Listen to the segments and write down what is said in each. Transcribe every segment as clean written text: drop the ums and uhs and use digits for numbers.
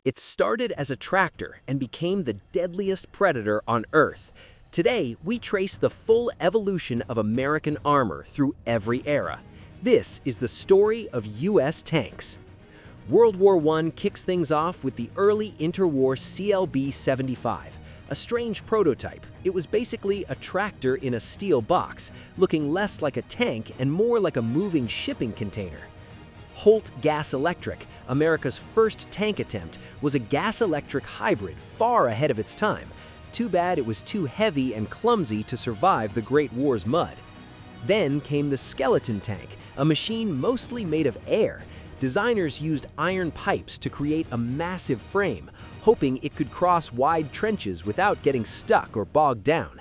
It started as a tractor and became the deadliest predator on Earth. Today, we trace the full evolution of American armor through every era. This is the story of U.S. tanks. World War I kicks things off with the early interwar CLB-75, a strange prototype. It was basically a tractor in a steel box, looking less like a tank and more like a moving shipping container. Holt Gas Electric, America's first tank attempt, was a gas-electric hybrid far ahead of its time. Too bad it was too heavy and clumsy to survive the Great War's mud. Then came the skeleton tank, a machine mostly made of air. Designers used iron pipes to create a massive frame, hoping it could cross wide trenches without getting stuck or bogged down.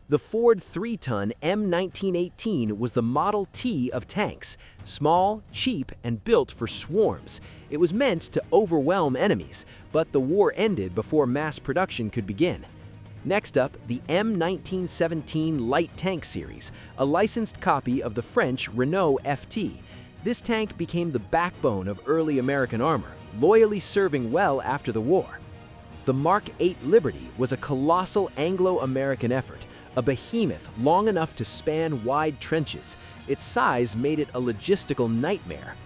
The Ford 3-ton M1918 was the Model T of tanks, small, cheap, and built for swarms. It was meant to overwhelm enemies, but the war ended before mass production could begin. Next up, the M1917 Light Tank Series, a licensed copy of the French Renault FT. This tank became the backbone of early American armor, loyally serving well after the war. The Mark 8 Liberty was a colossal Anglo-American effort, a behemoth long enough to span wide trenches. Its size made it a logistical nightmare.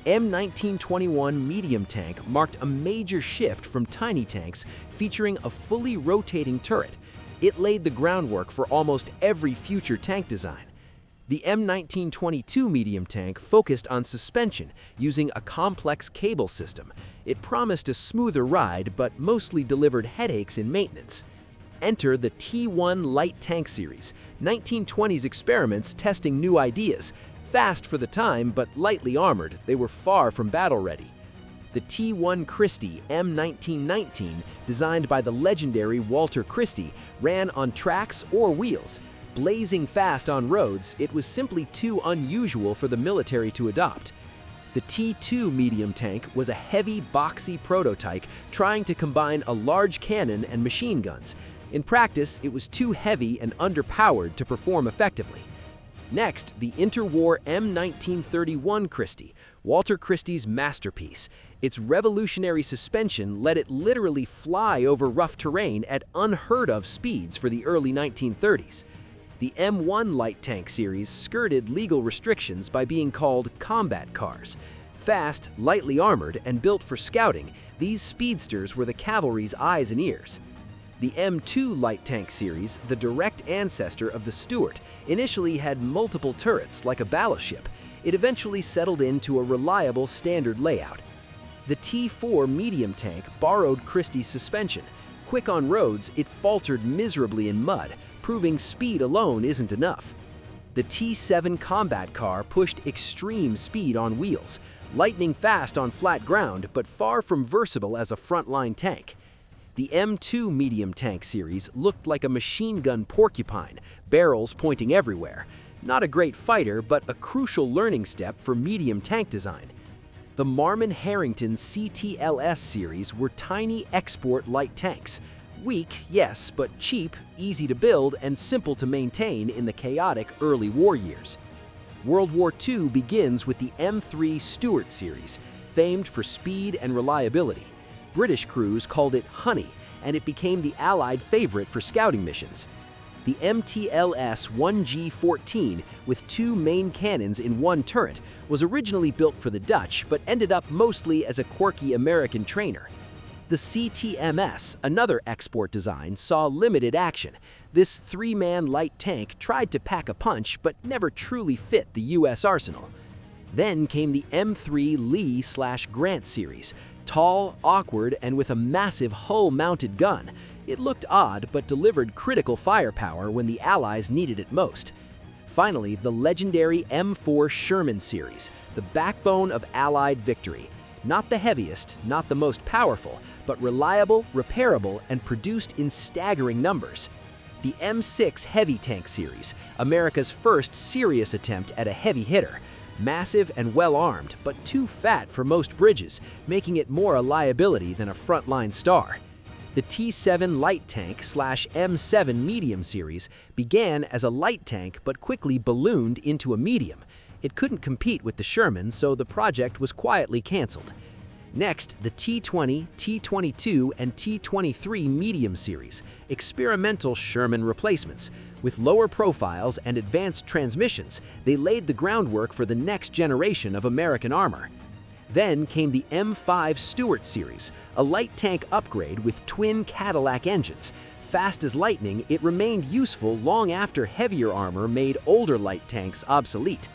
M1921 medium tank marked a major shift from tiny tanks featuring a fully rotating turret. It laid the groundwork for almost every future tank design. The M1922 medium tank focused on suspension using a complex cable system. It promised a smoother ride but mostly delivered headaches in maintenance. Enter the T1 Light Tank Series, 1920s experiments testing new ideas. Fast for the time, but lightly armored, they were far from battle-ready. The T1 Christie M1919, designed by the legendary Walter Christie, ran on tracks or wheels. Blazing fast on roads, it was simply too unusual for the military to adopt. The T2 medium tank was a heavy, boxy prototype trying to combine a large cannon and machine guns. In practice, it was too heavy and underpowered to perform effectively. Next, the interwar M1931 Christie, Walter Christie's masterpiece. Its revolutionary suspension let it literally fly over rough terrain at unheard-of speeds for the early 1930s. The M1 Light Tank Series skirted legal restrictions by being called combat cars. Fast, lightly armored, and built for scouting, these speedsters were the cavalry's eyes and ears. The M2 Light Tank Series, the direct ancestor of the Stuart, initially had multiple turrets like a battleship. It eventually settled into a reliable standard layout. The T4 medium tank borrowed Christie's suspension. Quick on roads, it faltered miserably in mud, proving speed alone isn't enough. The T7 combat car pushed extreme speed on wheels, lightning fast on flat ground, but far from versatile as a frontline tank. The M2 medium tank series looked like a machine gun porcupine, barrels pointing everywhere. Not a great fighter, but a crucial learning step for medium tank design. The Marmon Harrington CTLS series were tiny export light tanks. Weak, yes, but cheap, easy to build, and simple to maintain in the chaotic early war years. World War II begins with the M3 Stuart series, famed for speed and reliability. British crews called it Honey, and it became the Allied favorite for scouting missions. The MTLS 1G14, with two main cannons in one turret, was originally built for the Dutch, but ended up mostly as a quirky American trainer. The CTMS, another export design, saw limited action. This three-man light tank tried to pack a punch, but never truly fit the U.S. arsenal. Then came the M3 Lee/Grant series, tall, awkward, and with a massive hull-mounted gun. It looked odd, but delivered critical firepower when the Allies needed it most. Finally, the legendary M4 Sherman series, the backbone of Allied victory. Not the heaviest, not the most powerful, but reliable, repairable, and produced in staggering numbers. The M6 Heavy Tank series, America's first serious attempt at a heavy hitter. Massive and well-armed, but too fat for most bridges, making it more a liability than a frontline star. The T7 Light Tank/M7 Medium series began as a light tank but quickly ballooned into a medium. It couldn't compete with the Sherman, so the project was quietly canceled. Next, the T-20, T-22, and T-23 Medium Series, experimental Sherman replacements. With lower profiles and advanced transmissions, they laid the groundwork for the next generation of American armor. Then came the M5 Stuart Series, a light tank upgrade with twin Cadillac engines. Fast as lightning, it remained useful long after heavier armor made older light tanks obsolete.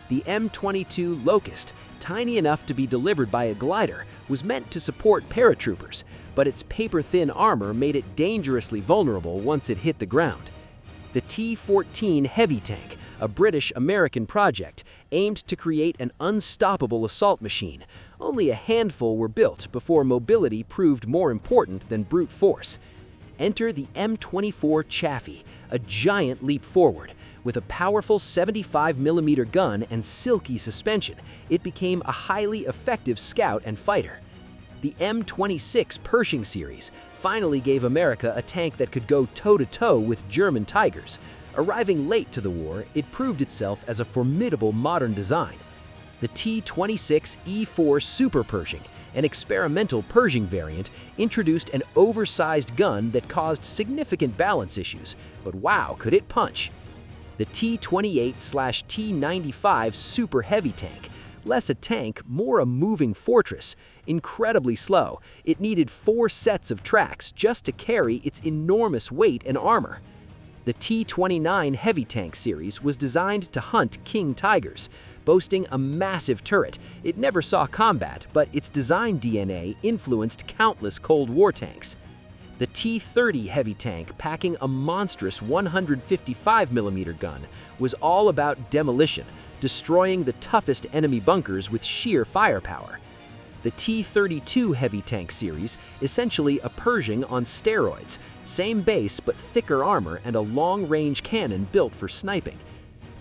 The M22 Locust, tiny enough to be delivered by a glider, was meant to support paratroopers, but its paper-thin armor made it dangerously vulnerable once it hit the ground. The T-14 Heavy Tank, a British-American project, aimed to create an unstoppable assault machine. Only a handful were built before mobility proved more important than brute force. Enter the M24 Chaffee, a giant leap forward. With a powerful 75mm gun and silky suspension, it became a highly effective scout and fighter. The M26 Pershing series finally gave America a tank that could go toe-to-toe with German Tigers. Arriving late to the war, it proved itself as a formidable modern design. The T-26 E4 Super Pershing, an experimental Pershing variant, introduced an oversized gun that caused significant balance issues, but wow, could it punch! The T-28/T-95 Super Heavy Tank, less a tank, more a moving fortress. Incredibly slow, it needed 4 sets of tracks just to carry its enormous weight and armor. The T-29 Heavy Tank series was designed to hunt King Tigers. Boasting a massive turret, it never saw combat, but its design DNA influenced countless Cold War tanks. The T-30 Heavy Tank, packing a monstrous 155mm gun, was all about demolition, destroying the toughest enemy bunkers with sheer firepower. The T-32 Heavy Tank series, essentially a Pershing on steroids, same base but thicker armor and a long-range cannon built for sniping.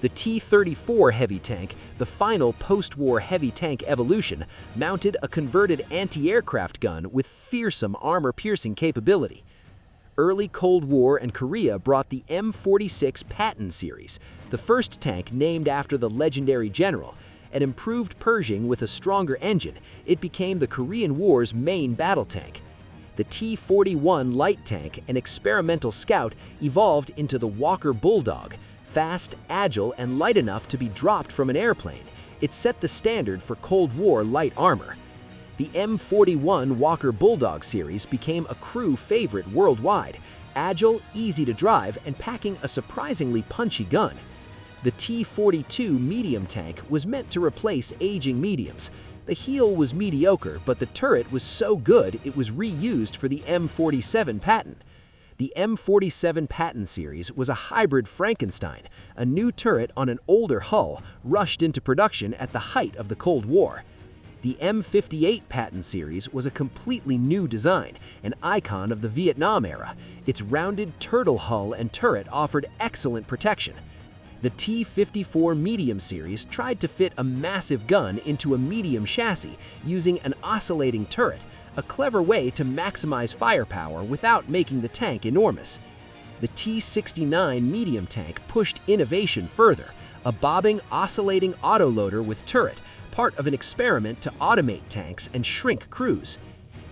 The T-34 Heavy Tank, the final post-war heavy tank evolution, mounted a converted anti-aircraft gun with fearsome armor-piercing capability. Early Cold War and Korea brought the M46 Patton series, the first tank named after the legendary general. An improved Pershing with a stronger engine, it became the Korean War's main battle tank. The T-41 light tank, an experimental scout, evolved into the Walker Bulldog. Fast, agile, and light enough to be dropped from an airplane, it set the standard for Cold War light armor. The M41 Walker Bulldog series became a crew favorite worldwide, agile, easy to drive, and packing a surprisingly punchy gun. The T-42 medium tank was meant to replace aging mediums. The heel was mediocre, but the turret was so good it was reused for the M47 Patton. The M47 Patton series was a hybrid Frankenstein, a new turret on an older hull rushed into production at the height of the Cold War. The M58 Patton series was a completely new design, an icon of the Vietnam era. Its rounded turtle hull and turret offered excellent protection. The T-54 Medium series tried to fit a massive gun into a medium chassis using an oscillating turret, a clever way to maximize firepower without making the tank enormous. The T-69 medium tank pushed innovation further, a bobbing, oscillating autoloader with turret, part of an experiment to automate tanks and shrink crews.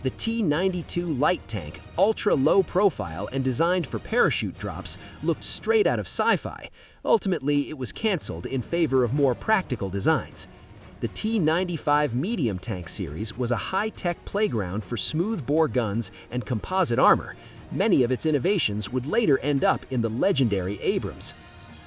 The T-92 light tank, ultra-low profile and designed for parachute drops, looked straight out of sci-fi. Ultimately, it was canceled in favor of more practical designs. The T-95 medium tank series was a high-tech playground for smooth-bore guns and composite armor. Many of its innovations would later end up in the legendary Abrams.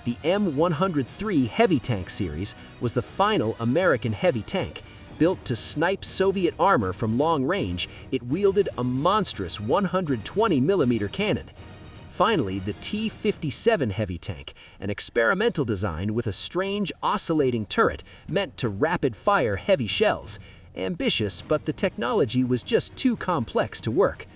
The M103 heavy tank series was the final American heavy tank. Built to snipe Soviet armor from long range, it wielded a monstrous 120mm cannon. Finally, the T-57 heavy tank, an experimental design with a strange oscillating turret meant to rapid-fire heavy shells. Ambitious, but the technology was just too complex to work.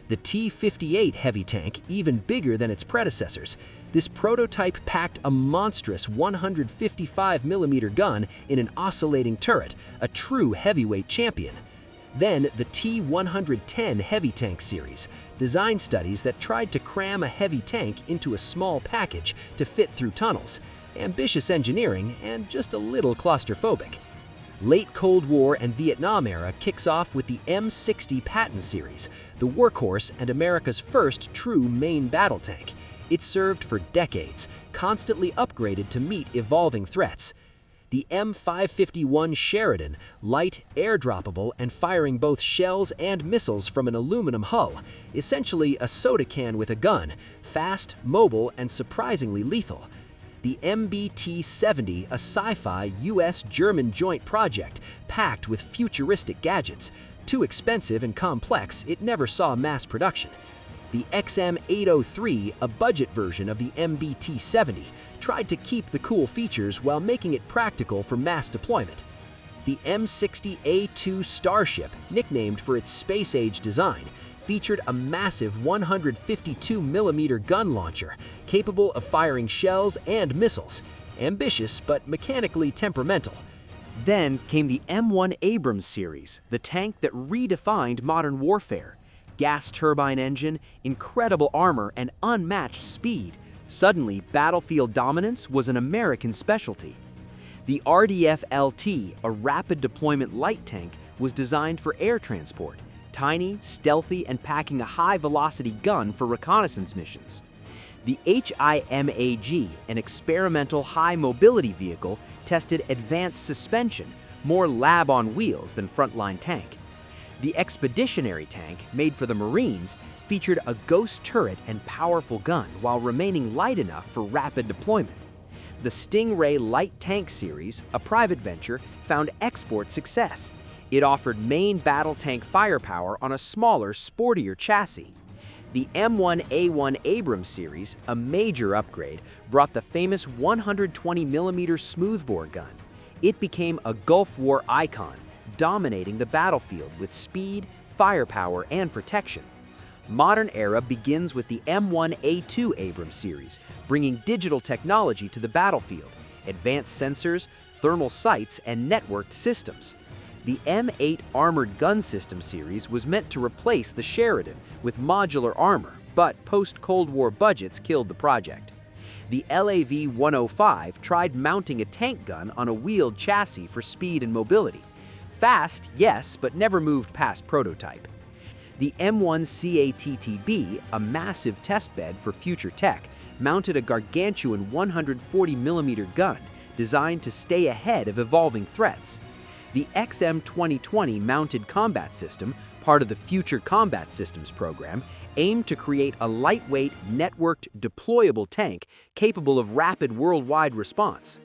The T-58 heavy tank, even bigger than its predecessors. This prototype packed a monstrous 155mm gun in an oscillating turret, a true heavyweight champion. Then the T-110 heavy tank series, design studies that tried to cram a heavy tank into a small package to fit through tunnels. Ambitious engineering and just a little claustrophobic. Late Cold War and Vietnam era kicks off with the M60 Patton series, the workhorse and America's first true main battle tank. It served for decades, constantly upgraded to meet evolving threats. The M551 Sheridan, light, air-droppable, and firing both shells and missiles from an aluminum hull, essentially a soda can with a gun, fast, mobile, and surprisingly lethal. The MBT-70, a sci-fi US-German joint project packed with futuristic gadgets. Too expensive and complex, it never saw mass production. The XM-803, a budget version of the MBT-70, tried to keep the cool features while making it practical for mass deployment. The M60A2 Starship, nicknamed for its space-age design, featured a massive 152mm gun launcher, capable of firing shells and missiles. Ambitious but mechanically temperamental. Then came the M1 Abrams series, the tank that redefined modern warfare. Gas turbine engine, incredible armor, and unmatched speed. Suddenly, battlefield dominance was an American specialty. The RDF-LT, a rapid deployment light tank, was designed for air transport, tiny, stealthy, and packing a high-velocity gun for reconnaissance missions. The HIMAG, an experimental high-mobility vehicle, tested advanced suspension, more lab on wheels than frontline tank. The Expeditionary tank, made for the Marines, featured a ghost turret and powerful gun while remaining light enough for rapid deployment. The Stingray Light Tank series, a private venture, found export success. It offered main battle tank firepower on a smaller, sportier chassis. The M1A1 Abrams series, a major upgrade, brought the famous 120mm smoothbore gun. It became a Gulf War icon, dominating the battlefield with speed, firepower, and protection. Modern era begins with the M1A2 Abrams series, bringing digital technology to the battlefield, advanced sensors, thermal sights, and networked systems. The M8 Armored Gun System series was meant to replace the Sheridan with modular armor, but post-Cold War budgets killed the project. The LAV-105 tried mounting a tank gun on a wheeled chassis for speed and mobility. Fast, yes, but never moved past prototype. The M1 CATTB, a massive testbed for future tech, mounted a gargantuan 140mm gun designed to stay ahead of evolving threats. The XM2020 mounted combat system, part of the Future Combat Systems program, aimed to create a lightweight, networked, deployable tank capable of rapid worldwide response.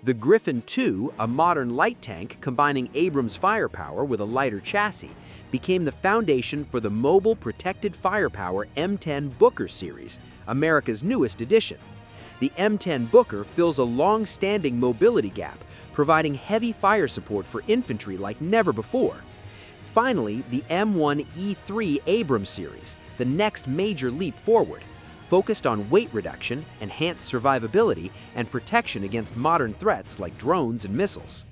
The Griffin II, a modern light tank combining Abrams firepower with a lighter chassis, became the foundation for the Mobile Protected Firepower M10 Booker series, America's newest addition. The M10 Booker fills a long-standing mobility gap, providing heavy fire support for infantry like never before. Finally, the M1E3 Abrams series, the next major leap forward, focused on weight reduction, enhanced survivability, and protection against modern threats like drones and missiles.